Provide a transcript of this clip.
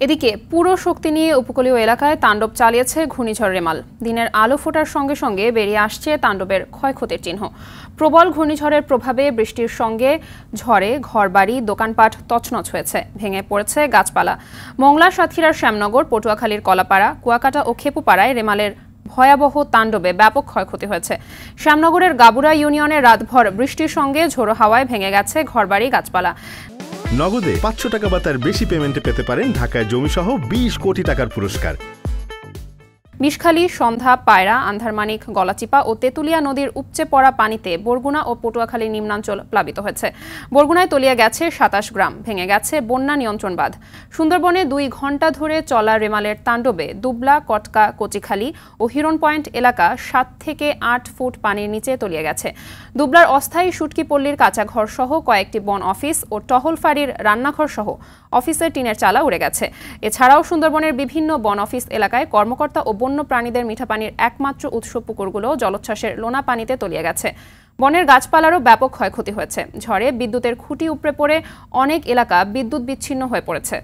এদিকে পুরো শক্তি নিয়ে উপকূলীয় এলাকায় তাণ্ডব চালিয়েছে ঘূর্ণিঝড় রেমাল। দিনের আলো ফোটার সঙ্গে সঙ্গে বেরিয়ে আসছে তাণ্ডবের ক্ষয়ক্ষতির চিহ্ন। প্রবল ঘূর্ণিঝড়ের প্রভাবে বৃষ্টির সঙ্গে ঝড়ে ঘরবাড়ি দোকানপাট তছনছ হয়েছে, ভেঙে পড়েছে গাছপালা। মংলা, সাতক্ষীরার শ্যামনগর, পটুয়াখালীর কলাপাড়া, কুয়াকাটা ও খেপুপাড়ায় রেমালের ভয়াবহ তাণ্ডবে ব্যাপক ক্ষয়ক্ষতি হয়েছে। শ্যামনগরের গাবুরা ইউনিয়নে রাতভর বৃষ্টির সঙ্গে ঝোড়ো হাওয়ায় ভেঙে গেছে ঘরবাড়ি, গাছপালা। নগদে ৫০০ টাকা বা তার বেশি পেমেন্টে পেতে পারেন ঢাকায় জমিসহ ২০ কোটি টাকার পুরস্কার। বিষখালী, সন্ধ্যা, পায়রা, আন্ধারমানিক, গলাচিপা ও তেতুলিয়া নদীর উপচে পড়া পানিতে বরগুনা ও পটুয়াখালীর নিম্নাঞ্চল প্লাবিত হয়েছে। বরগুনায় তলিয়ে গেছে ২৭ গ্রাম, ভেঙে গেছে বন্যা নিয়ন্ত্রণ বাঁধ। সুন্দরবনে ২ ঘণ্টা ধরে চলা রেমালের তাণ্ডবে দুবলা, কটকা, কচিখালী ও হিরন পয়েন্ট এলাকা ৭ থেকে ৮ ফুট পানির নিচে তলিয়ে গেছে। দুবলার অস্থায়ী সুটকিপল্লির কাঁচা ঘর সহ কয়েকটি বন অফিস ও টহল ফাঁড়ির রান্নাঘর সহ অফিসের টিনের চালা উড়ে গেছে। এছাড়াও সুন্দরবনের বিভিন্ন বন অফিস এলাকায় কর্মকর্তা ও বন্য প্রাণীদের মিঠা পানির একমাত্র উৎস পুকুরগুলো জলোচ্ছ্বাসের লোনা পানিতে তলিয়ে গেছে। বনের গাছপালারও ব্যাপক ক্ষয়ক্ষতি হয়েছে। ঝড়ে বিদ্যুতের খুঁটি উপড়ে পড়ে অনেক এলাকা বিদ্যুৎ বিচ্ছিন্ন হয়ে পড়েছে।